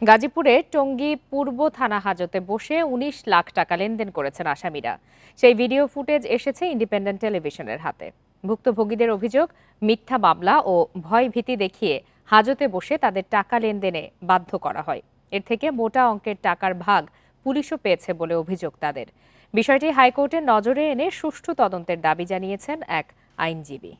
গাজীপুরে টঙ্গী পূর্ব থানা হাজতে বসে ১৯ লাখ টাকা লেনদেন করেছেন আসামিরা। সেই ভিডিও ফুটেজ এসেছে ইন্ডিপেন্ডেন্ট টেলিভিশনের হাতে। ভুক্তভোগীদের অভিযোগ, মিথ্যা মামলা ও ভয়ভীতি দেখিয়ে হাজতে বসে তাদের টাকা লেনদেনে বাধ্য করা হয়। এর থেকে মোটা অঙ্কের টাকার ভাগ পুলিশও পেয়েছে বলে অভিযোগ তাদের। বিষয়টি হাইকোর্টের নজরে এনে সুষ্ঠু তদন্তের দাবি জানিয়েছেন এক আইনজীবী।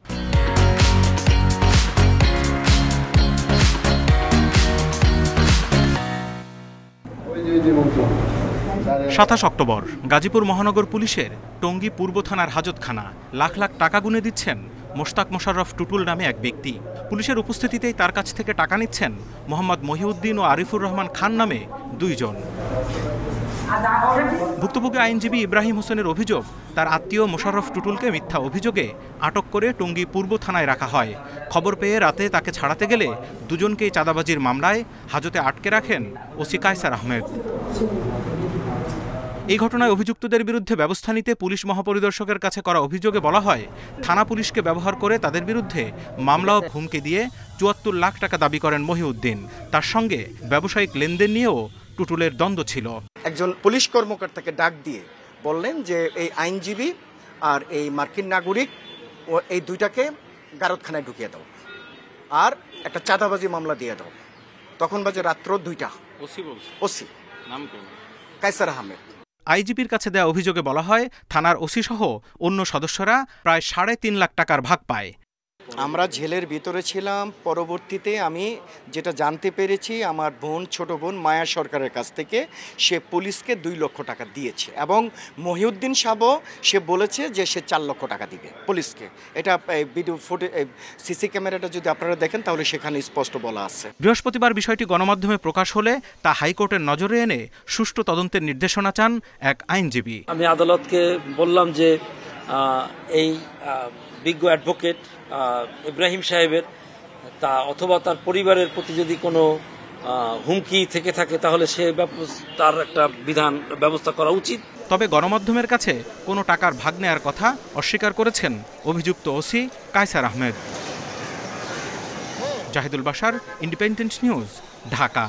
২৭ অক্টোবর গাজীপুর মহানগর পুলিশের টঙ্গী পূর্ব থানার হাজতখানা। লাখ লাখ টাকা গুনে দিচ্ছেন মোশতাক মোশাররফ টুটুল নামে এক ব্যক্তি। পুলিশের উপস্থিতিতেই তার কাছ থেকে টাকা নিচ্ছেন মোহাম্মদ মহিউদ্দিন ও আরিফুর রহমান খান নামে দুইজন। ভুক্তভোগী আইনজীবী ইব্রাহিম হোসেনের অভিযোগ, তার আত্মীয় মোশাররফ টুটুলকে মিথ্যা অভিযোগে আটক করে টঙ্গী পূর্ব থানায় রাখা হয়। খবর পেয়ে রাতে তাকে ছাড়াতে গেলে দুজনকেই চাঁদাবাজির মামলায় হাজতে আটকে রাখেন ওসি কায়সার আহমেদ। এই ঘটনায় অভিযুক্তদের বিরুদ্ধে ব্যবস্থা নিতে পুলিশ মহাপরিদর্শকের কাছে করা অভিযোগে বলা হয়, থানা পুলিশকে ব্যবহার করে তাদের বিরুদ্ধে মামলা ও হুমকি দিয়ে ৭৪ লাখ টাকা দাবি করেন মহিউদ্দিন। তার সঙ্গে ব্যবসায়িক লেনদেন নিয়েও টুটুলের দ্বন্দ্ব ছিল। একজন পুলিশ কর্মকর্তাকে ডাক দিয়ে বললেন যে এই আইনজীবী আর এই মার্কিন নাগরিক ও এই দুইটাকে গারদখানায় ঢুকিয়ে দাও আর একটা চাঁদাবাজি মামলা দিয়ে দাও। তখন বাজে রাত্র ২টা। ওসি নাম কায়সার আহমেদ। আইজিপির কাছে দেওয়া অভিযোগে বলা হয়, থানার ওসি সহ অন্য সদস্যরা প্রায় ৩.৫ লাখ টাকার ভাগ পায়। আমরা জেলের ভিতরে ছিলাম। পরবর্তীতে আমি যেটা জানতে পেরেছি, আমার বোন, ছোট বোন মায়া সরকারের কাছ থেকে সে পুলিশকে ২ লক্ষ টাকা দিয়েছে এবং মহিউদ্দিন সাহেবও সে বলেছে যে সে ৪ লক্ষ টাকা দিবে পুলিশকে। এটা ভিডিও ফুটেজ, সিসি ক্যামেরাটা যদি আপনারা দেখেন তাহলে সেখানে স্পষ্ট বলা আছে। বৃহস্পতিবার বিষয়টি গণমাধ্যমে প্রকাশ হলে তা হাইকোর্টের নজরে এনে সুষ্ঠু তদন্তের নির্দেশনা চান এক আইনজীবী। আমি আদালতকে বললাম যে এই বিজ্ঞ অ্যাডভোকেট ইব্রাহিম সাহেবের তা অথবা তার পরিবারের প্রতি যদি কোনো হুমকি থেকে থাকে তাহলে সে তার একটা বিধান ব্যবস্থা করা উচিত। তবে গণমাধ্যমের কাছে কোনো টাকার ভাগ নেয়ার কথা অস্বীকার করেছেন অভিযুক্ত OC Kaiser Ahmed. Zahidul Bashar, Independent News, Dhaka.